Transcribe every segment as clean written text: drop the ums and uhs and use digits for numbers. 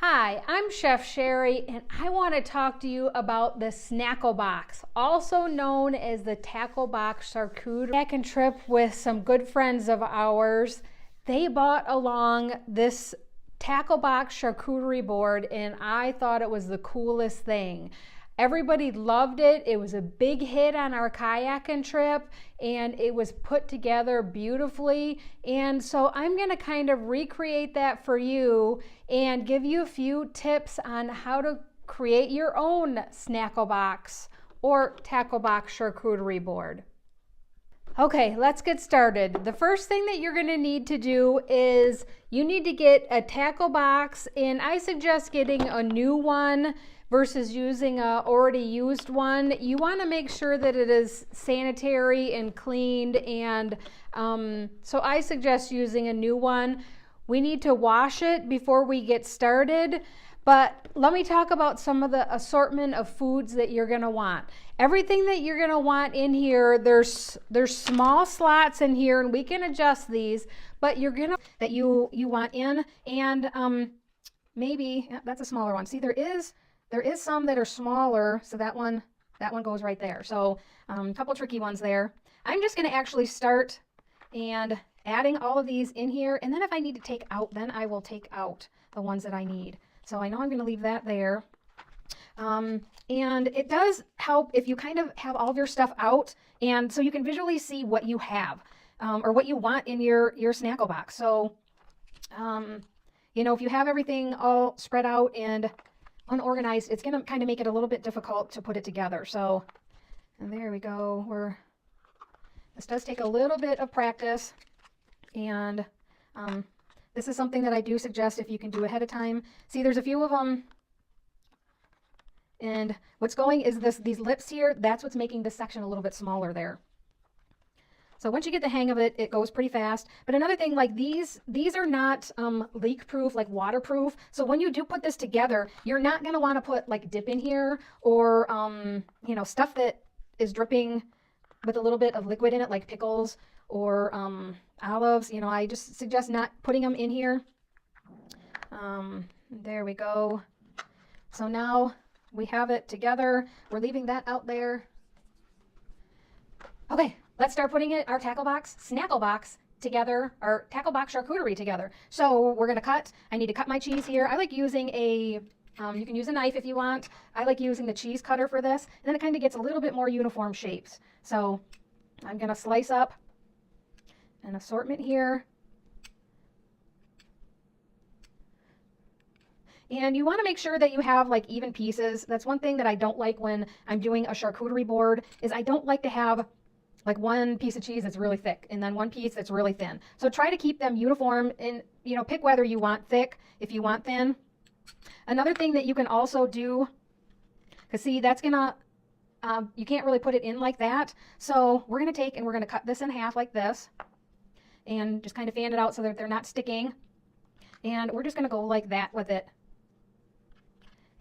Hi, I'm Chef Sherry, and I want to talk to you about the Snackle box, also known as the tackle box charcuterie. Back and trip with some good friends of ours. They bought along this tackle box charcuterie board, and I thought it was the coolest thing. Everybody loved it. It was a big hit on our kayaking trip, and it was put together beautifully. And so I'm going to kind of recreate that for you and give you a few tips on how to create your own Snackle box or tackle box charcuterie board. Okay, let's get started. The first thing that you're going to need to do is you need to get a tackle box, and I suggest getting a new one versus using a already used one. You want to make sure that it is sanitary and cleaned, and so I suggest using a new one. We need to wash it before we get started, but let me talk about some of the assortment of foods that you're going to want. Everything that you're going to want in here, there's small slots in here, and we can adjust these, but you're going to that you want in, and maybe that's a smaller one. See, there is some that are smaller, so that one goes right there. So a couple tricky ones there. I'm just going to actually start and adding all of these in here, and then if I need to take out, then I will take out the ones that I need. So I know I'm going to leave that there. And it does help if you kind of have all of your stuff out, and so you can visually see what you have or what you want in your Snackle box. So, you know, if you have everything all spread out and unorganized, it's going to kind of make it a little bit difficult to put it together. So, and there we go. This does take a little bit of practice, and this is something that I do suggest if you can do ahead of time. See, there's a few of them, and what's going is these lips here. That's what's making this section a little bit smaller there. So once you get the hang of it, it goes pretty fast. But another thing, like these are not leak-proof, like waterproof. So when you do put this together, you're not going to want to put like dip in here or, you know, stuff that is dripping with a little bit of liquid in it, like pickles or olives. You know, I just suggest not putting them in here. There we go. So now we have it together. We're leaving that out there. Okay. Let's start putting our tackle box, Snackle box together, or tackle box charcuterie together. So we're going to cut. I need to cut my cheese here. I like using you can use a knife if you want. I like using the cheese cutter for this. And then it kind of gets a little bit more uniform shapes. So I'm going to slice up an assortment here. And you want to make sure that you have like even pieces. That's one thing that I don't like when I'm doing a charcuterie board, is I don't like to have like one piece of cheese that's really thick and then one piece that's really thin. So try to keep them uniform, and, you know, pick whether you want thick, if you want thin. Another thing that you can also do, because see, that's gonna, you can't really put it in like that. So we're gonna take and we're gonna cut this in half like this and just kind of fan it out so that they're not sticking. And we're just gonna go like that with it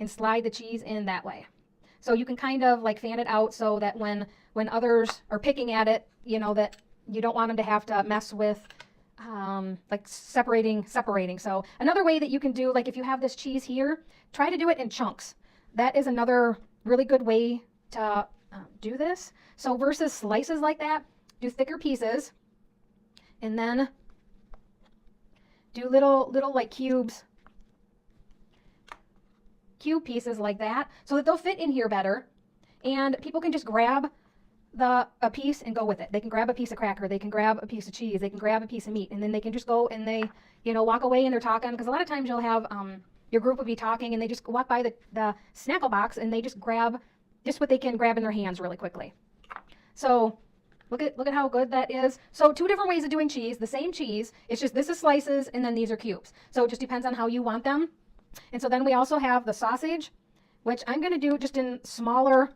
and slide the cheese in that way. So you can kind of like fan it out so that when others are picking at it, you know, that you don't want them to have to mess with like separating. So another way that you can do, like if you have this cheese here, try to do it in chunks. That is another really good way to do this. So versus slices like that, do thicker pieces, and then do little like cube pieces like that, so that they'll fit in here better, and people can just grab a piece and go with it. They can grab a piece of cracker, they can grab a piece of cheese, they can grab a piece of meat, and then they can just go and they, you know, walk away and they're talking, because a lot of times you'll have your group will be talking and they just walk by the Snackle box and they just grab just what they can grab in their hands really quickly. So look at how good that is. So two different ways of doing cheese, the same cheese, it's just this is slices and then these are cubes. So it just depends on how you want them. And so then we also have the sausage, which I'm going to do just in smaller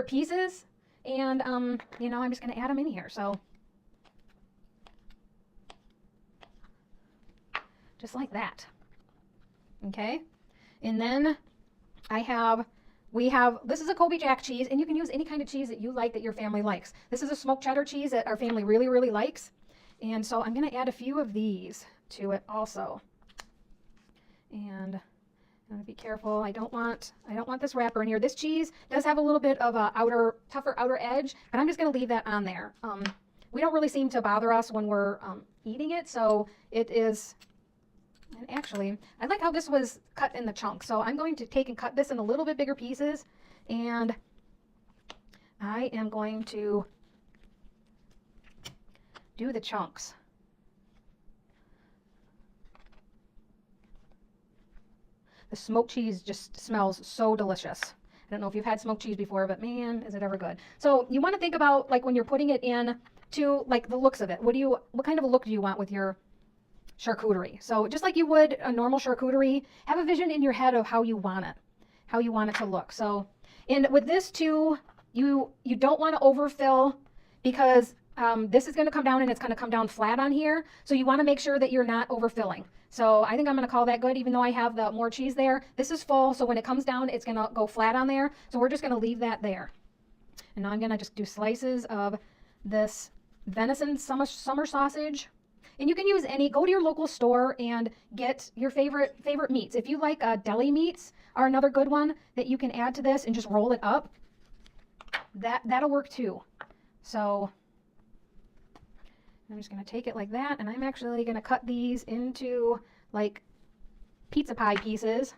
pieces. And, you know, I'm just going to add them in here. So just like that. Okay. And then this is a Colby Jack cheese, and you can use any kind of cheese that you like, that your family likes. This is a smoked cheddar cheese that our family really, really likes. And so I'm going to add a few of these to it also. And I'm gonna be careful. I don't want this wrapper in here. This cheese does have a little bit of a tougher outer edge, but I'm just gonna leave that on there. We don't really seem to bother us when we're eating it, so it is. And actually, I like how this was cut in the chunks. So I'm going to take and cut this in a little bit bigger pieces, and I am going to do the chunks. The smoked cheese just smells so delicious. I don't know if you've had smoked cheese before, but man, is it ever good. So you want to think about, like, when you're putting it in to, like, the looks of it. What kind of a look do you want with your charcuterie? So just like you would a normal charcuterie, have a vision in your head of how you want it to look. So, and with this too, you don't want to overfill, because this is going to come down and it's going to come down flat on here. So you want to make sure that you're not overfilling. So I think I'm going to call that good, even though I have the more cheese there. This is full, so when it comes down, it's going to go flat on there. So we're just going to leave that there. And now I'm going to just do slices of this venison summer sausage. And you can use go to your local store and get your favorite meats. If you like deli meats are another good one that you can add to this and just roll it up. That'll work too. So I'm just going to take it like that, and I'm actually going to cut these into like pizza pie pieces.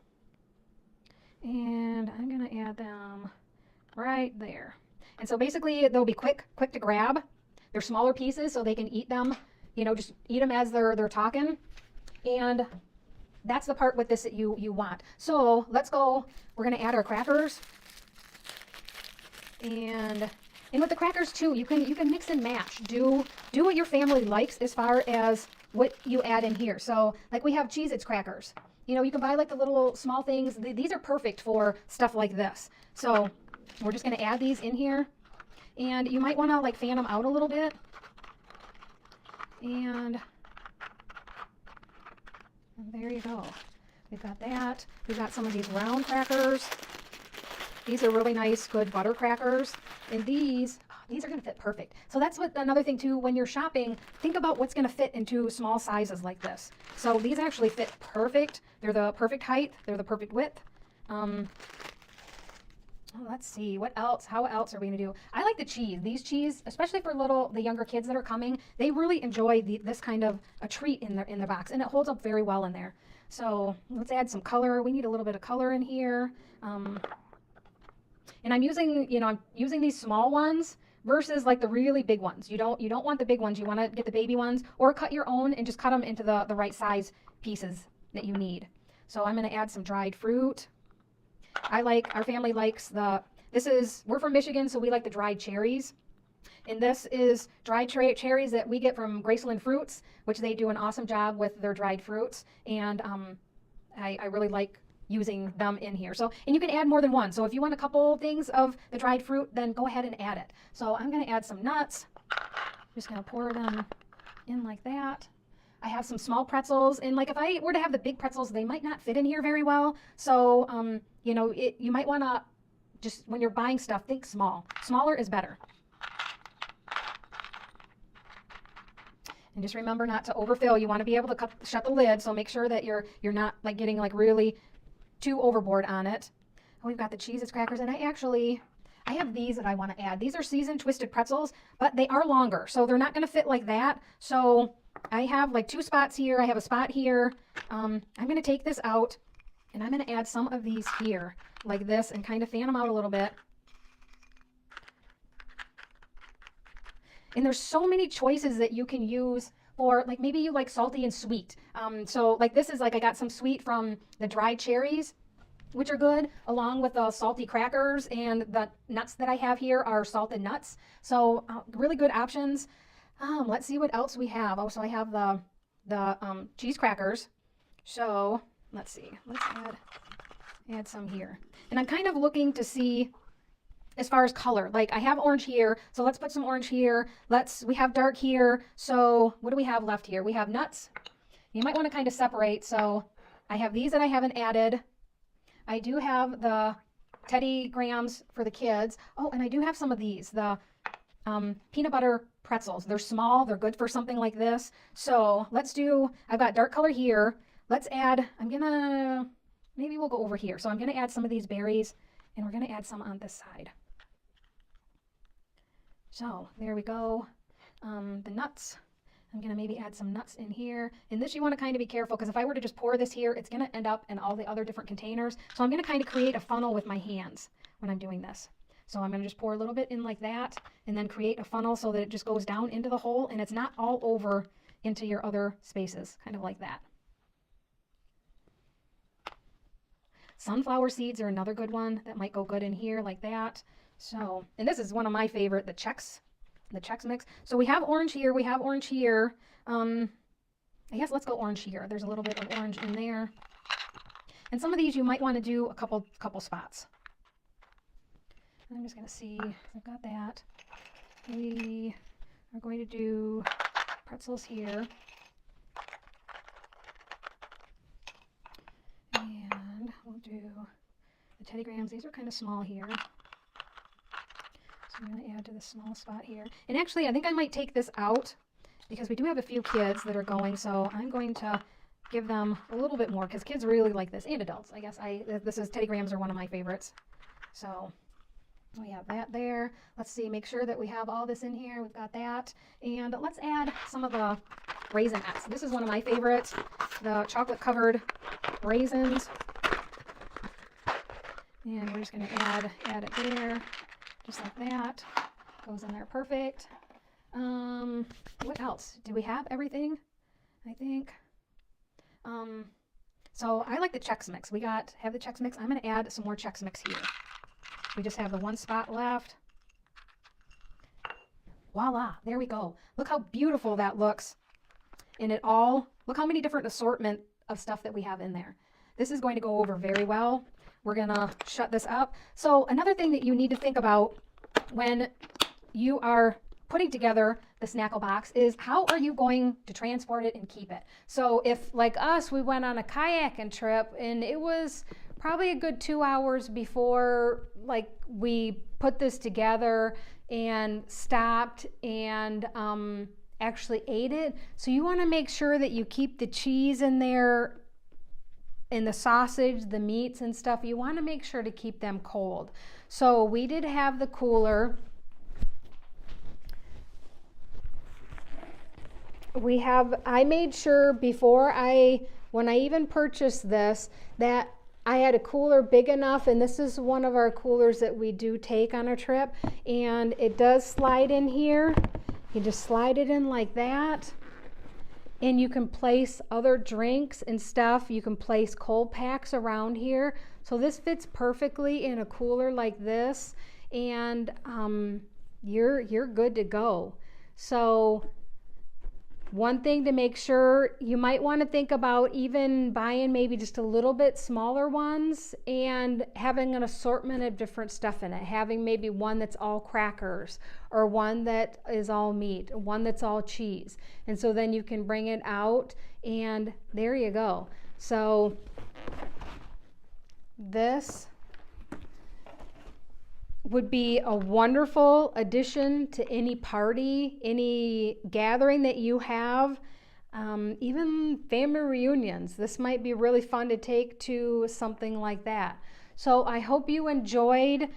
And I'm going to add them right there. And so basically they'll be quick to grab. They're smaller pieces so they can eat them, just eat them as they're talking. And that's the part with this that you want. So let's go. We're going to add our crackers. And with the crackers too, you can mix and match. Do what your family likes as far as what you add in here. So like we have Cheez-Its crackers. You can buy like the little small things. These are perfect for stuff like this. So we're just going to add these in here. And you might want to like fan them out a little bit. And there you go. We've got that. We've got some of these round crackers. These are really nice, good butter crackers. And these are going to fit perfect. So that's another thing too, when you're shopping, think about what's going to fit into small sizes like this. So these actually fit perfect. They're the perfect height. They're the perfect width. Let's see, what else? How else are we going to do? I like the cheese. These cheese, especially for the younger kids that are coming, they really enjoy this kind of a treat in the box, and it holds up very well in there. So let's add some color. We need a little bit of color in here. And I'm using these small ones versus like the really big ones. You don't want the big ones. You want to get the baby ones, or cut your own and just cut them into the right size pieces that you need. So I'm going to add some dried fruit. Our family likes we're from Michigan, so we like the dried cherries. And this is dried cherries that we get from Graceland Fruits, which they do an awesome job with their dried fruits. And I really like using them in here. So, and you can add more than one. So if you want a couple things of the dried fruit, then go ahead and add it. So I'm going to add some nuts. Just going to pour them in like that. I have some small pretzels, and like if I were to have the big pretzels, they might not fit in here very well. So, you might want to just, when you're buying stuff, think small. Smaller is better. And just remember not to overfill. You want to be able to shut the lid, so make sure that you're not like getting like really too overboard on it. Oh, we've got the Cheez-Its crackers, and I have these that I want to add. These are seasoned twisted pretzels, but they are longer, so they're not going to fit like that. So I have like 2 spots here. I have a spot here. I'm going to take this out, and I'm going to add some of these here like this and kind of fan them out a little bit. And there's so many choices that you can use for, like, maybe you like salty and sweet. So like this is like, I got some sweet from the dried cherries, which are good, along with the salty crackers, and the nuts that I have here are salted nuts. So really good options. Let's see what else we have. Oh, so I have the cheese crackers. So let's see, let's add some here. And I'm kind of looking to see as far as color. Like I have orange here, so let's put some orange here. We have dark here. So what do we have left here? We have nuts. You might want to kind of separate. So I have these that I haven't added. I do have the Teddy Grahams for the kids. Oh, and I do have some of these, the peanut butter pretzels. They're small. They're good for something like this. So I've got dark color here. let's add, maybe we'll go over here. So I'm gonna add some of these berries, and we're gonna add some on this side. So there we go. The nuts. I'm gonna maybe add some nuts in here. And this you wanna kind of be careful, because if I were to just pour this here, it's gonna end up in all the other different containers. So I'm gonna kind of create a funnel with my hands when I'm doing this. So I'm gonna just pour a little bit in like that, and then create a funnel so that it just goes down into the hole and it's not all over into your other spaces, kind of like that. Sunflower seeds are another good one that might go good in here like that. So, and this is one of my favorite, the Chex mix. So we have orange here, we have orange here. I guess let's go orange here. There's a little bit of orange in there. And some of these you might want to do a couple spots. I'm just going to see, I've got that. We are going to do pretzels here. And we'll do the Teddy Grahams. These are kind of small here. So I'm going to add to this small spot here. And actually, I think I might take this out because we do have a few kids that are going. So I'm going to give them a little bit more because kids really like this, and adults. I guess this is Teddy Grahams are one of my favorites. So we have that there. Let's see, make sure that we have all this in here. We've got that. And let's add some of the Raisinets. This is one of my favorites, the chocolate covered raisins. And we're just going to add it there, just like that. Goes in there perfect. What else? Do we have everything? I think. So I like the Chex Mix. Have the Chex Mix. I'm going to add some more Chex Mix here. We just have the one spot left. Voila, there we go. Look how beautiful that looks. And look how many different assortment of stuff that we have in there. This is going to go over very well. We're gonna shut this up. So another thing that you need to think about when you are putting together the Snackle box is how are you going to transport it and keep it? So if, like us, we went on a kayaking trip and it was probably a good 2 hours before we put this together and stopped and actually ate it. So you want to make sure that you keep the cheese in there and the sausage, the meats and stuff. You want to make sure to keep them cold. So we did have the cooler. I made sure when I even purchased this, that I had a cooler big enough, and this is one of our coolers that we do take on a trip, and it does slide in here. You just slide it in like that, and you can place other drinks and stuff. You can place cold packs around here. So this fits perfectly in a cooler like this, and you're good to go. So one thing to make sure, you might want to think about even buying maybe just a little bit smaller ones and having an assortment of different stuff in it. Having maybe one that's all crackers, or one that is all meat, one that's all cheese. And so then you can bring it out and there you go. So this would be a wonderful addition to any party, any gathering that you have, even family reunions. This might be really fun to take to something like that. So I hope you enjoyed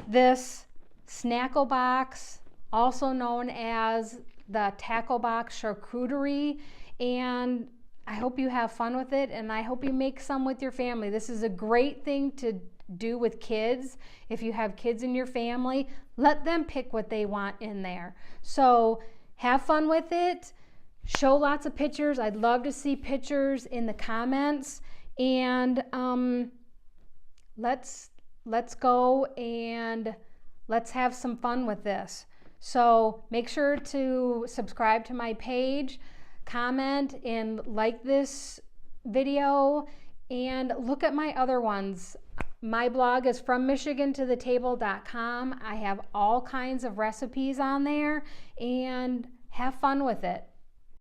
this Snackle box, also known as the tackle box charcuterie, and I hope you have fun with it, and I hope you make some with your family. This is a great thing to do with kids. If you have kids in your family, let them pick what they want in there. So have fun with it. Show lots of pictures. I'd love to see pictures in the comments. And let's go and let's have some fun with this. So make sure to subscribe to my page, comment and like this video, and look at my other ones. My blog is frommichigantothetable.com. I have all kinds of recipes on there, and have fun with it.